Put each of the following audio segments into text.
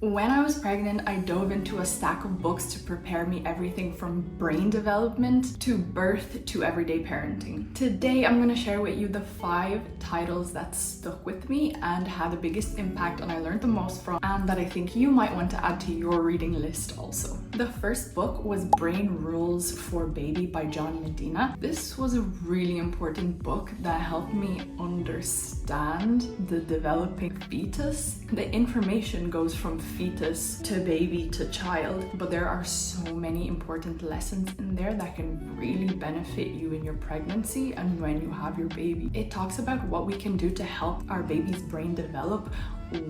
When I was pregnant, I dove into a stack of books to prepare me everything from brain development to birth to everyday parenting. Today, I'm going to share with you the 5 titles that stuck with me and had the biggest impact and I learned the most from, and that I think you might want to add to your reading list also. The first book was Brain Rules for Baby by John Medina. This was a really important book that helped me understand the developing fetus. The information goes from fetus to baby to child, but there are so many important lessons in there that can really benefit you in your pregnancy and when you have your baby. It talks about what we can do to help our baby's brain develop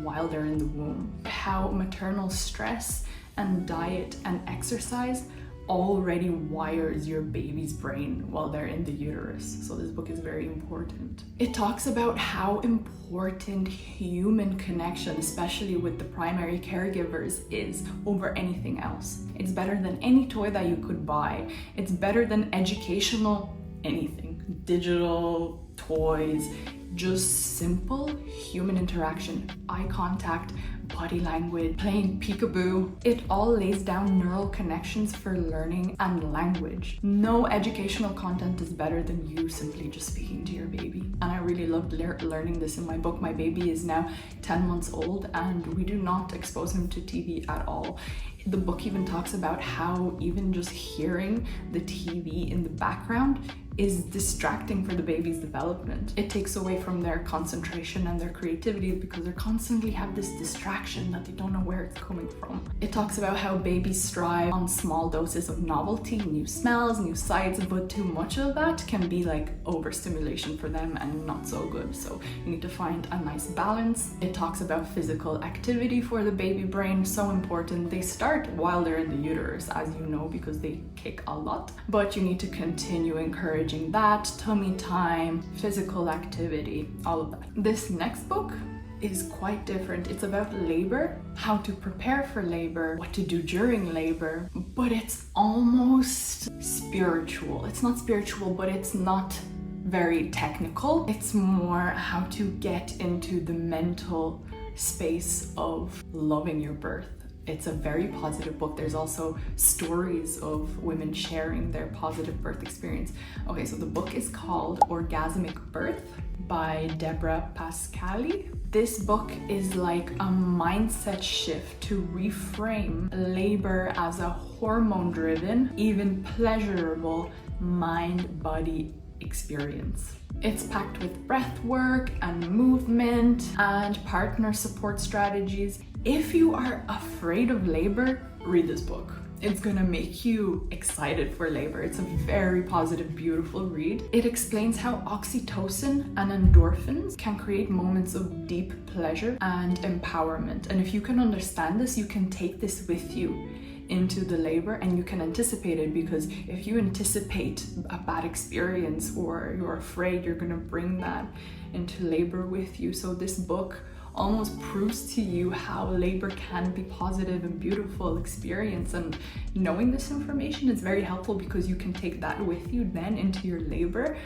while they're in the womb, how maternal stress and diet and exercise already wires your baby's brain while they're in the uterus. So this book is very important. It talks about how important human connection, especially with the primary caregivers, is over anything else. It's better than any toy that you could buy. It's better than educational anything, digital, toys, just simple human interaction, eye contact, body language, playing peekaboo. It all lays down neural connections for learning and language. No educational content is better than you simply just speaking to your baby. And I really loved learning this in my book. My baby is now 10 months old and we do not expose him to TV at all. The book even talks about how even just hearing the TV in the background is distracting for the baby's development. It takes away from their concentration and their creativity because they constantly have this distraction that they don't know where it's coming from. It talks about how babies thrive on small doses of novelty, new smells, new sights, but too much of that can be like overstimulation for them and not so good. So you need to find a nice balance. It talks about physical activity for the baby brain, so important. They start while they're in the uterus, as you know, because they kick a lot, but you need to continue encouraging that, tummy time, physical activity, all of that. This next book is quite different. It's about labor, how to prepare for labor, what to do during labor, but it's almost spiritual. It's not spiritual, but it's not very technical. It's more how to get into the mental space of loving your birth. It's a very positive book. There's also stories of women sharing their positive birth experience. Okay, so the book is called Orgasmic Birth by Deborah Pascali. This book is like a mindset shift to reframe labor as a hormone-driven, even pleasurable mind-body experience. It's packed with breath work and movement and partner support strategies. If you are afraid of labor, read this book. It's gonna make you excited for labor. It's a very positive, beautiful read. It explains how oxytocin and endorphins can create moments of deep pleasure and empowerment. And if you can understand this, you can take this with you into the labor and you can anticipate it, because if you anticipate a bad experience or you're afraid, you're gonna bring that into labor with you. So this book almost proves to you how labor can be positive and beautiful experience, and knowing this information is very helpful because you can take that with you then into your labor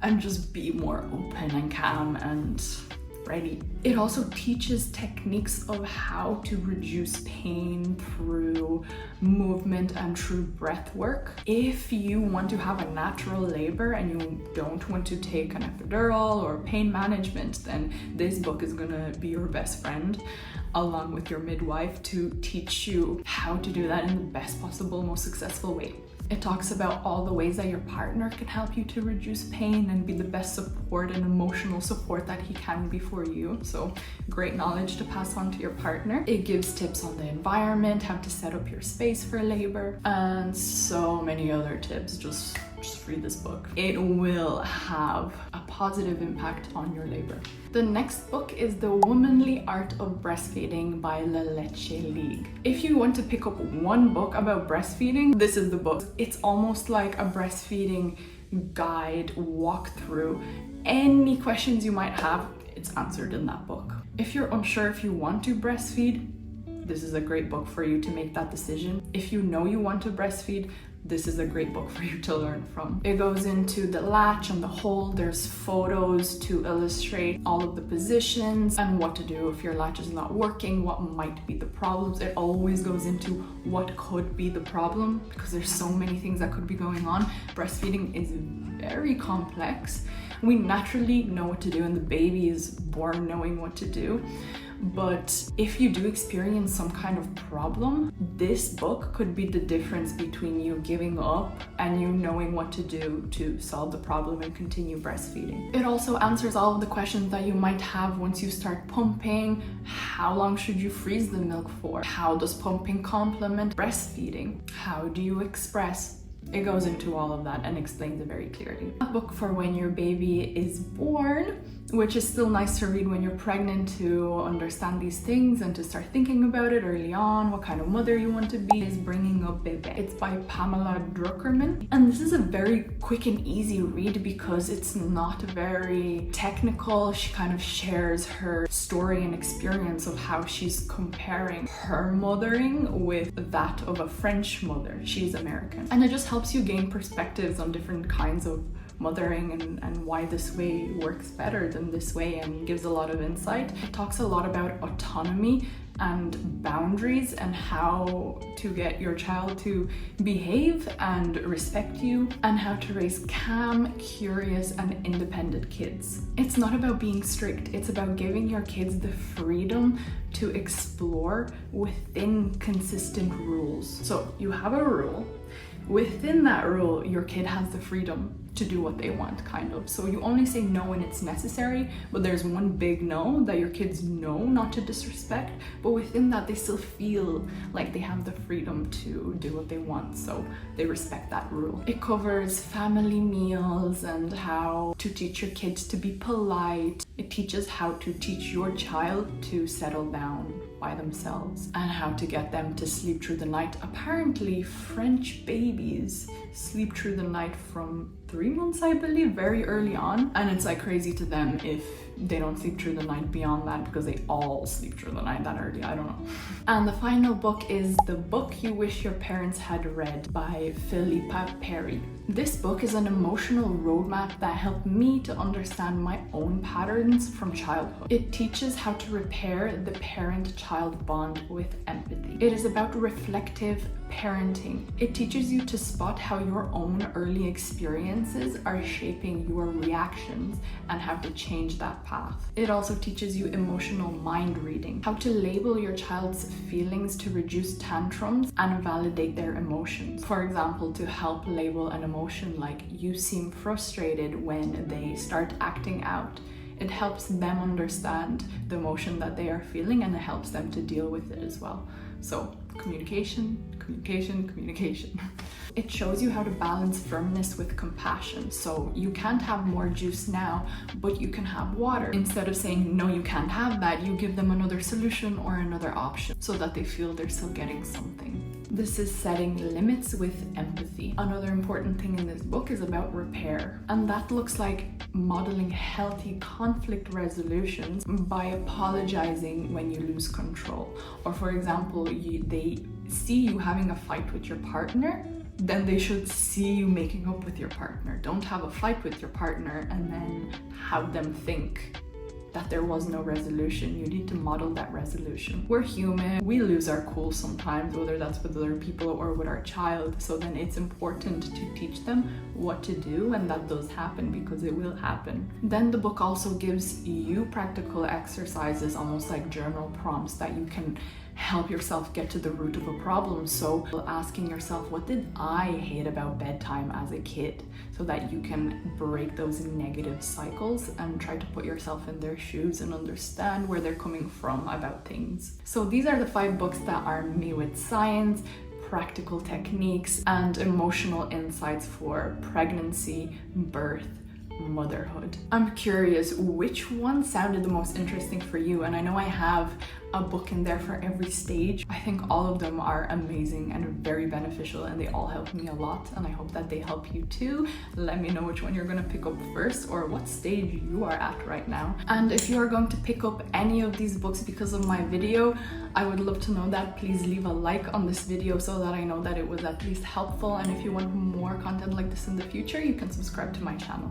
and just be more open and calm and ready. It also teaches techniques of how to reduce pain through movement and through breath work. If you want to have a natural labor and you don't want to take an epidural or pain management, then this book is gonna be your best friend along with your midwife to teach you how to do that in the best possible, most successful way. It talks about all the ways that your partner can help you to reduce pain and be the best support and emotional support that he can be for you. So great knowledge to pass on to your partner. It gives tips on the environment, how to set up your space for labor, and so many other tips. Just read this book. It will have a positive impact on your labor. The next book is The Womanly Art of Breastfeeding by latch. If you want to pick up one book about breastfeeding, this is the book. It's almost like a breastfeeding guide walkthrough. Any questions you might have, it's answered in that book. If you're unsure if you want to breastfeed, this is a great book for you to make that decision. If you know you want to breastfeed, this is a great book for you to learn from. It goes into the latch and the hold. There's photos to illustrate all of the positions and what to do if your latch is not working, what might be the problems. It always goes into what could be the problem because there's so many things that could be going on. Breastfeeding is very complex. We naturally know what to do and the baby is born knowing what to do. But if you do experience some kind of problem, this book could be the difference between you giving up and you knowing what to do to solve the problem and continue breastfeeding. It also answers all of the questions that you might have once you start pumping. How long should you freeze the milk for? How does pumping complement breastfeeding? How do you express? It goes into all of that and explains it very clearly. A book for when your baby is born, which is still nice to read when you're pregnant to understand these things and to start thinking about it early on, what kind of mother you want to be, is Bringing Up Bebe. It's by Pamela Druckerman. And this is a very quick and easy read because it's not very technical. She kind of shares her story and experience of how she's comparing her mothering with that of a French mother. She's American. And it just helps you gain perspectives on different kinds of mothering and why this way works better than this way, and gives a lot of insight. It talks a lot about autonomy and boundaries and how to get your child to behave and respect you, and how to raise calm, curious, and independent kids. It's not about being strict, it's about giving your kids the freedom to explore within consistent rules. So you have a rule. Within that rule, your kid has the freedom to do what they want, kind of. So you only say no when it's necessary, but there's one big no that your kids know not to disrespect, but within that they still feel like they have the freedom to do what they want, so they respect that rule. It covers family meals and how to teach your kids to be polite. It teaches how to teach your child to settle down by themselves and how to get them to sleep through the night. Apparently French babies sleep through the night from 3 months, I believe, very early on, and it's like crazy to them if they don't sleep through the night beyond that, because they all sleep through the night that early. I don't know. And the final book is The Book You Wish Your Parents Had Read by Philippa Perry. This book is an emotional roadmap that helped me to understand my own patterns from childhood. It teaches how to repair the parent-child bond with empathy. It is about reflective parenting. It teaches you to spot how your own early experiences are shaping your reactions and how to change that path. It also teaches you emotional mind reading, how to label your child's feelings to reduce tantrums and validate their emotions. For example, to help label an emotion like you seem frustrated when they start acting out. It helps them understand the emotion that they are feeling, and it helps them to deal with it as well. So communication, communication, communication. It shows you how to balance firmness with compassion. So you can't have more juice now, but you can have water. Instead of saying, no, you can't have that, you give them another solution or another option so that they feel they're still getting something. This is setting limits with empathy. Another important thing in this book is about repair, and that looks like modeling healthy conflict resolutions by apologizing when you lose control. Or for example, they see you having a fight with your partner, then they should see you making up with your partner. Don't have a fight with your partner and then have them think that there was no resolution. You need to model that resolution. We're human. We lose our cool sometimes, whether that's with other people or with our child. So then it's important to teach them what to do when that does happen, because it will happen. Then the book also gives you practical exercises, almost like journal prompts, that you can help yourself get to the root of a problem. So asking yourself, what did I hate about bedtime as a kid? So that you can break those negative cycles and try to put yourself in their shoes and understand where they're coming from about things. So these are the 5 books that arm me with science, practical techniques, and emotional insights for pregnancy, birth, motherhood. I'm curious, which one sounded the most interesting for you? And I know I have a book in there for every stage. I think all of them are amazing and very beneficial, and they all help me a lot, and I hope that they help you too. Let me know which one you're gonna pick up first, or what stage you are at right now. And if you are going to pick up any of these books because of my video, I would love to know that. Please leave a like on this video so that I know that it was at least helpful, and if you want more content like this in the future, you can subscribe to my channel.